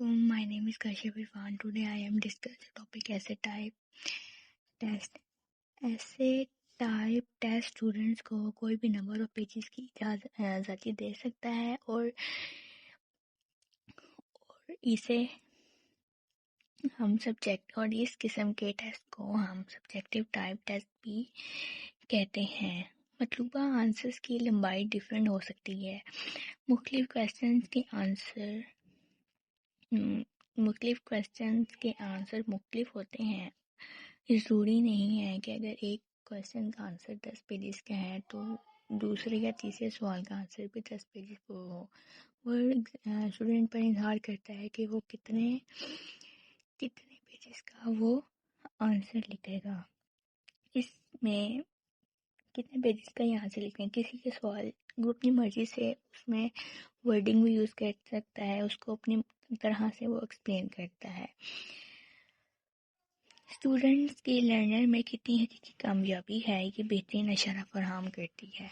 Assalamualaikum. My name is Kashif Irfan. Today I am discussing the topic essay type test. Essay type test students को कोई भी number of pages की आज़ादी दे सकता है और इसे हम सब्जेक्ट और इस किस्म के टेस्ट को हम सब्जेक्टिव टाइप टेस्ट भी कहते हैं। मतलूबा आंसर्स की लंबाई डिफरेंट हो सकती है। मुख्तलिफ क्वेश्चंस के आंसर मुख्तलिफ होते हैं। ज़रूरी नहीं है कि अगर एक क्वेश्चन का आंसर 10 पेजेस का है तो दूसरे या तीसरे सवाल का आंसर भी 10 पेजेस को हो। और स्टूडेंट पर निर्भर करता है कि वो कितने पेजेस का वो आंसर लिखेगा। इसमें कितने पेजेस का यहाँ से लिखें, किसी के सवाल वो अपनी मर्जी से उसमें वर्डिंग भी यूज़ कर सकता है, उसको अपनी तरह से वो एक्सप्लेन करता है। स्टूडेंट्स के लर्नर में कितनी हकीकी कामयाबी है ये बेहतरीन इशारा फराहम करती है।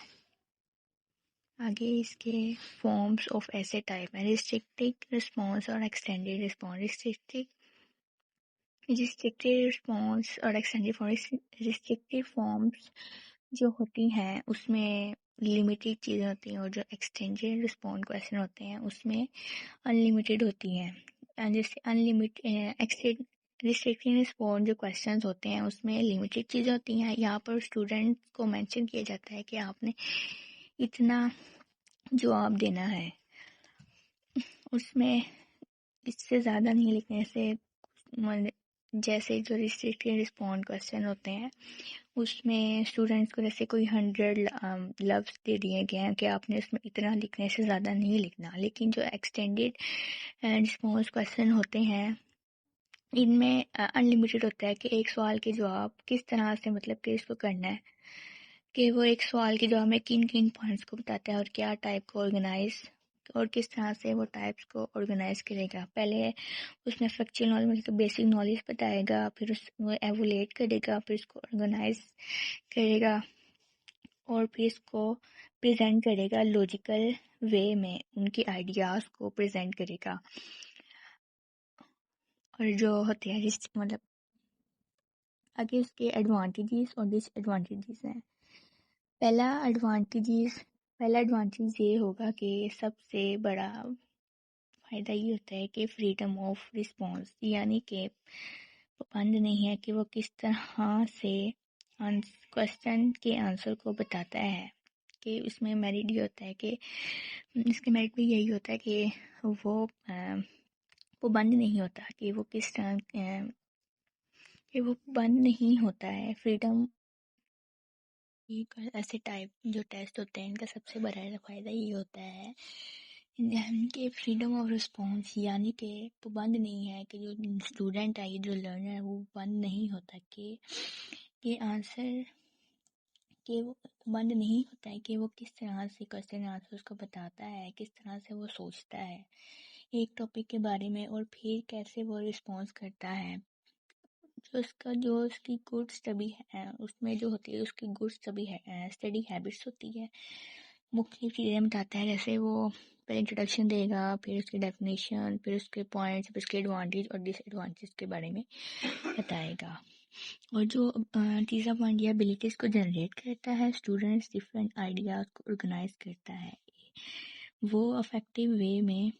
आगे इसके फॉर्म्स ऑफ ऐसे टाइप हैं। रिस्ट्रिक्टेड रिस्पॉन्स और एक्सटेंडेड रिस्पॉन्स। रिस्ट्रिक्टेड रिस्पॉन्स और रिस्ट्रिक्टेड फॉर्म्स जो होती हैं उसमें लिमिटेड चीज़ें होती हैं और जो एक्सटेंडेड रिस्पॉन्स क्वेश्चन होते हैं उसमें अनलिमिटेड होती हैं। जैसे रिस्ट्रिक्टेड रिस्पॉन्स जो क्वेश्चंस होते हैं उसमें लिमिटेड चीज़ें होती हैं। यहाँ पर स्टूडेंट को मेंशन किया जाता है कि आपने इतना जवाब देना है, उसमें इससे ज़्यादा नहीं लिखने से। जैसे जो रिस्ट्रिक्टेड रिस्पॉन्स क्वेश्चन होते हैं उसमें स्टूडेंट्स को जैसे कोई 100 लफ्ज़ दे दिए गए हैं कि आपने उसमें इतना लिखने से ज़्यादा नहीं लिखना। लेकिन जो एक्सटेंडेड रिस्पॉन्स क्वेश्चन होते हैं इनमें अनलिमिटेड होता है कि एक सवाल के जवाब किस तरह से, मतलब कि इसको करना है कि वो एक सवाल के जवाब में किन किन पॉइंट्स को बताता है और क्या टाइप को ऑर्गेनाइज और किस तरह से वो टाइप्स को ऑर्गेनाइज करेगा। पहले उसमें फैक्चुअल नॉलेज मतलब बेसिक नॉलेज बताएगा, फिर वो एवोलेट करेगा, फिर उसको ऑर्गेनाइज करेगा और फिर इसको प्रेजेंट करेगा लॉजिकल वे में, उनके आइडियाज़ को प्रेजेंट करेगा। और जो होते हैं मतलब आगे उसके एडवांटेजेस और डिसएडवांटेजेस हैं। पहला एडवांटेज ये होगा कि सबसे बड़ा फ़ायदा ये होता है कि फ्रीडम ऑफ रिस्पॉन्स, यानी कि पाबंद नहीं है कि वो किस तरह से क्वेश्चन के आंसर को बताता है। कि उसमें मेरिट ये होता है कि इसके मेरिट भी यही होता है कि वो पाबंद नहीं होता कि वो किस तरह कि वो बंद नहीं होता है। फ्रीडम ऐसे टाइप जो टेस्ट होते हैं इनका सबसे बड़ा फ़ायदा ये होता है कि फ्रीडम ऑफ रिस्पॉन्स, यानी कि पाबंद नहीं है कि जो स्टूडेंट है, जो लर्नर है, वो बंद नहीं होता कि आंसर कि वो बंद नहीं होता है कि वो किस तरह से क्वेश्चन आंसर उसको बताता है, किस तरह से वो सोचता है एक टॉपिक के बारे में और फिर कैसे वो रिस्पॉन्स करता है। जो उसकी गुड स्टडी है उसमें जो होती है उसकी गुड स्टडी हैबिट्स होती है, मुख्तलिफ चीज़ें बताता है। जैसे वो पहले इंट्रोडक्शन देगा, फिर उसकी डेफिनेशन, फिर उसके पॉइंट्स, फिर उसके एडवांटेज और डिसएडवांटेज के बारे में बताएगा। और जो तीसरा पॉइंट ये एबिलिटीज़ को जनरेट करता है, स्टूडेंट्स डिफरेंट आइडियाज़ को ऑर्गेनाइज करता है। वो अफेक्टिव वे में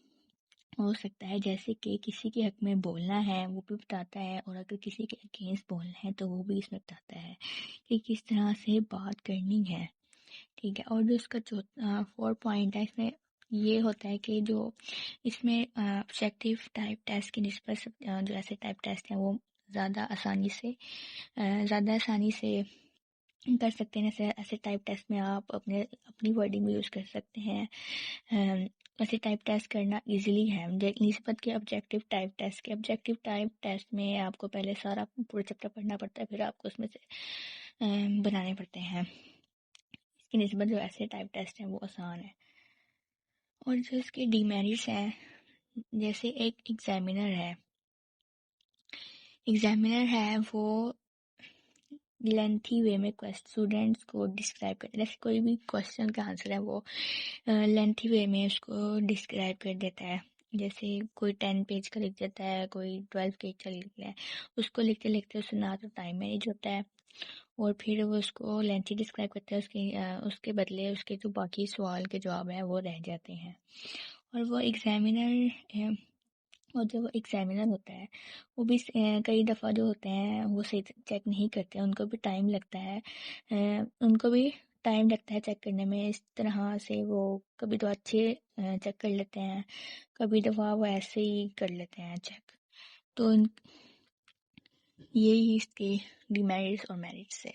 हो सकता है, जैसे कि किसी के हक में बोलना है वो भी बताता है, और अगर किसी के अगेंस्ट बोलना है तो वो भी इसमें बताता है कि किस तरह से बात करनी है। ठीक है। और जो इसका फोर्थ पॉइंट है इसमें ये होता है कि जो इसमें ऑब्जेक्टिव टाइप टेस्ट की निस्बत जो ऐसे टाइप टेस्ट हैं वो ज़्यादा आसानी से कर सकते हैं। जैसे ऐसे टाइप टेस्ट में आप अपनी वर्डिंग भी यूज़ कर सकते हैं। ऐसे टाइप टेस्ट करना इजीली है निस्बत के ऑब्जेक्टिव टाइप टेस्ट में आपको पहले सारा पूरा चैप्टर पढ़ना पड़ता है, फिर आपको उसमें से बनाने पड़ते हैं। इसकी निस्बत जो ऐसे टाइप टेस्ट हैं वो आसान है। और जो इसके डीमेरिट्स हैं, जैसे एक एग्जामिनर है वो लेंथी वे में स्टूडेंट्स को डिस्क्राइब कर, जैसे कोई भी क्वेश्चन का आंसर है वो लेंथी वे में उसको डिस्क्राइब कर देता है। جیسے کوئی 10 پیج کا لکھ دیتا ہے، کوئی 12 پیج کا لکھ لیا ہے، اس کو لکھتے لکھتے اس سے نہ تو ٹائم مینیج ہوتا ہے، اور پھر وہ اس کو لینتھی ڈسکرائب کرتا ہے، اس کے بدلے اس کے جو باقی سوال کے جواب ہیں وہ رہ جاتے ہیں. اور وہ ایگزامینر اور جو ایگزامینر ہوتا ہے وہ بھی کئی دفعہ جو ہوتے ہیں وہ صحیح چیک نہیں کرتے، ان کو بھی ٹائم لگتا ہے، ان کو بھی ٹائم لگتا ہے چیک کرنے میں. اس طرح سے وہ کبھی تو اچھے چیک کر لیتے ہیں، کبھی دفعہ وہ ایسے ہی کر لیتے ہیں چیک. تو یہی اس کے ڈیمیرٹس اور میرٹس ہے.